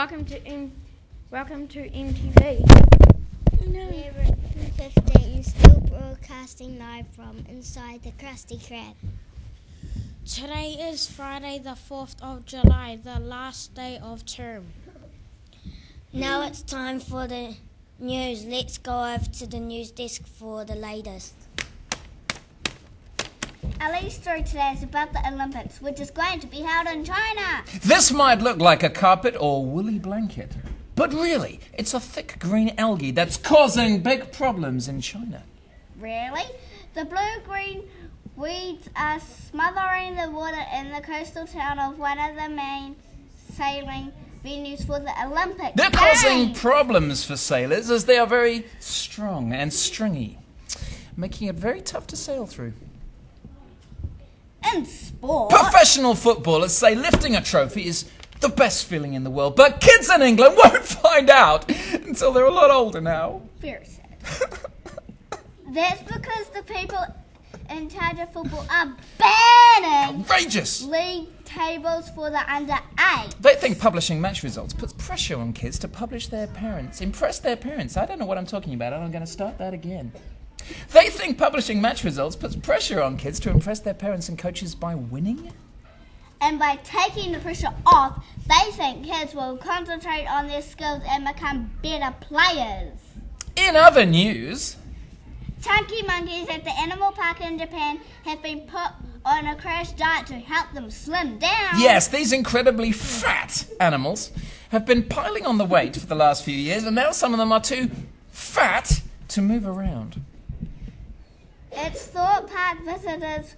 Welcome to MTV. We're at 15, still broadcasting live from inside the Krusty Krab. Today is Friday the 4th of July, the last day of term. Now it's time for the news. Let's go over to the news desk for the latest. Our latest story today is about the Olympics, which is going to be held in China. This might look like a carpet or woolly blanket, but really, it's a thick green algae that's causing big problems in China. Really? The blue-green weeds are smothering the water in the coastal town of one of the main sailing venues for the Olympics. They're causing problems for sailors as they are very strong and stringy, making it very tough to sail through. In sport, Professional footballers say lifting a trophy is the best feeling in the world, but kids in England won't find out until they're a lot older now. very sad. That's because the people in charge of football are banning Outrageous! league tables for the under-8. They think publishing match results puts pressure on kids to impress their parents. I don't know what I'm talking about, and I'm going to start that again. They think publishing match results puts pressure on kids to impress their parents and coaches by winning? And by taking the pressure off, they think kids will concentrate on their skills and become better players. In other news, Chunky monkeys at the animal park in Japan have been put on a crash diet to help them slim down. yes, these incredibly fat animals have been piling on the weight for the last few years, and now some of them are too fat to move around. Its thought park visitors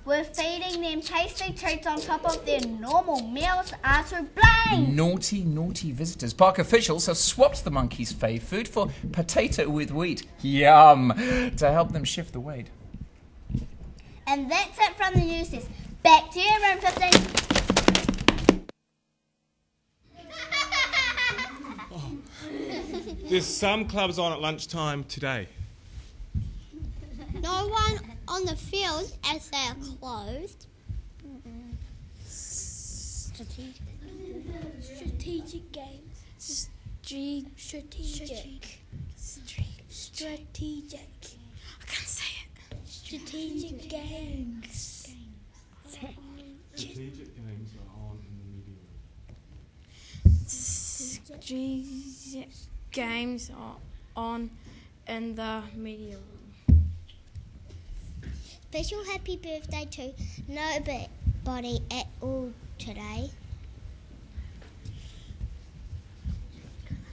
were feeding them tasty treats on top of their normal meals are to blame. Naughty, naughty visitors. Park officials have swapped the monkeys' fave food for potato with wheat. Yum! To help them shift the weight. And that's it from the news desk. Back to you, room 15. There's some clubs on at lunchtime today. No one on the field as they are closed. Strategic games. Strategic. I can't say it. Strategic games. Strategic games are on in the media room. Strategic games are on in the media room. Special happy birthday to nobody at all today.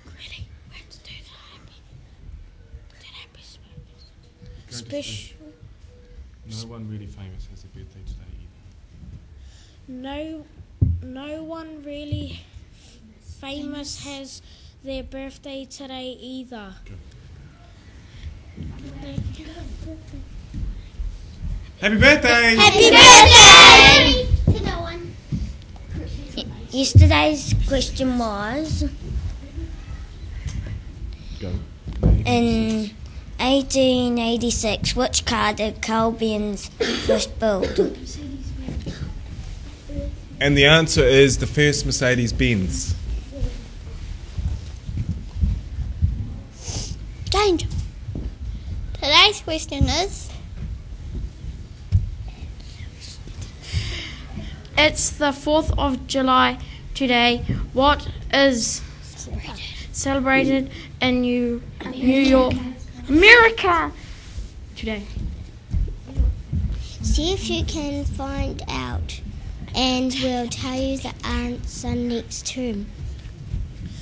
Ready? Let's do the happy special. No one really famous has a birthday today either. No one really famous has their birthday today either. Happy birthday! Happy birthday to no one. Yesterday's question was, Go. in 1886, which car did Carl Benz first build? And the answer is the first Mercedes-Benz. Danger. Today's question is, It's the 4th of July today. What is celebrated in New York, America today? see if you can find out, and we'll tell you the answer next term.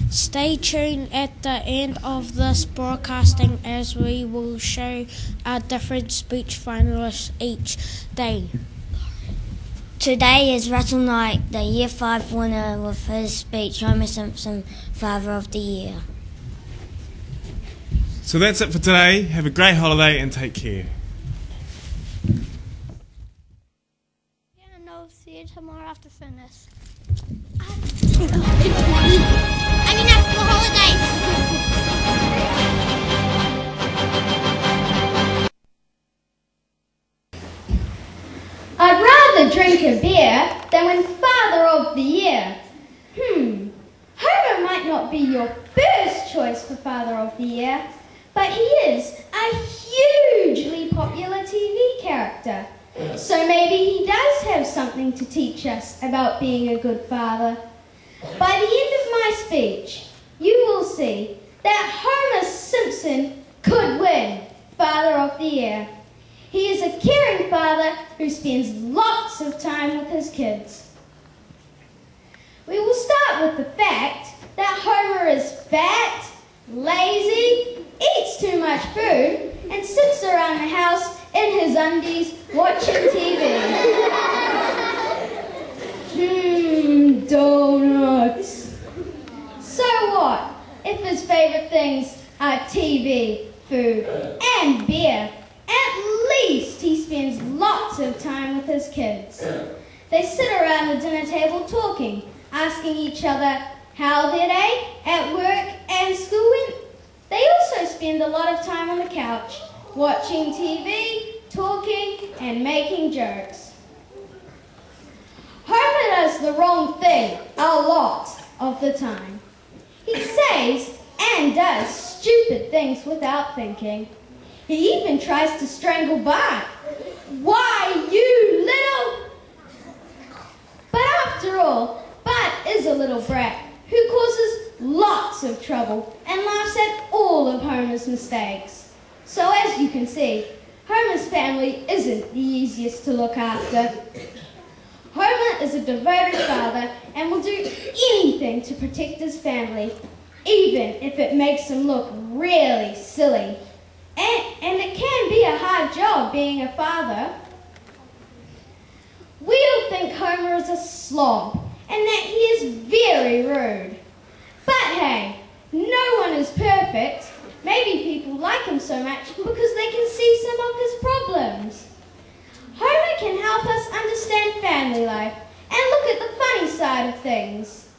Stay tuned at the end of this broadcasting as we will show our different speech finalists each day. Today is Russell Knight, the Year 5 winner, with his speech, Homer Simpson, Father of the Year. So that's it for today. Have a great holiday and take care. And I'll see you tomorrow after fitness. After holidays. I'd rather drink a beer than win Father of the Year. Homer not be your first choice for Father of the Year, but he is a hugely popular TV character. So maybe he does have something to teach us about being a good father. By the end of my speech, you will see that Homer Simpson could win Father of the Year. He is a caring father who spends lots of time with his kids. We will start with the fact that Homer is fat, lazy, eats too much food, and sits around the house in his undies watching TV. Donuts. So what if his favourite things are TV, food, and beer? At least he spends lots of time with his kids. They sit around the dinner table talking, asking each other how their day at work and school went. They also spend a lot of time on the couch, watching TV, talking, and making jokes. Homer does the wrong thing a lot of the time. He says and does stupid things without thinking. He even tries to strangle Bart. Why, you little... But after all, Bart is a little brat who causes lots of trouble and laughs at all of Homer's mistakes. So as you can see, Homer's family isn't the easiest to look after. Homer is a devoted father and will do anything to protect his family, even if it makes him look really silly. And it can be a hard job being a father. We all think Homer is a slob and that he is very rude. But hey, no one is perfect. Maybe people like him so much because they can see some of his problems. Homer can help us understand family life and look at the funny side of things.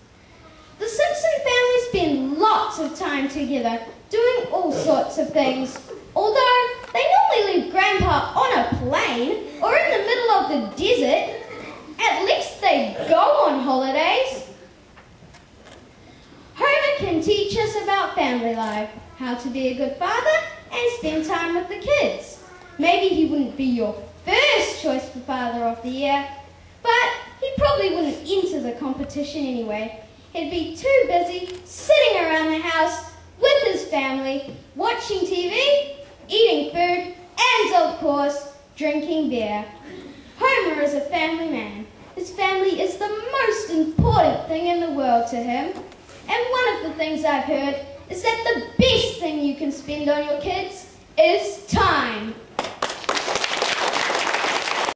The Simpson family spend lots of time together doing all sorts of things. Although they normally leave Grandpa on a plane or in the middle of the desert, at least they go on holidays. Homer can teach us about family life, how to be a good father and spend time with the kids. Maybe he wouldn't be your first choice for Father of the Year, but he probably wouldn't enter the competition anyway. He'd be too busy sitting around the house with his family, watching TV, eating food, and of course, drinking beer. Homer is a family man. His family is the most important thing in the world to him. And one of the things I've heard is that the best thing you can spend on your kids is time.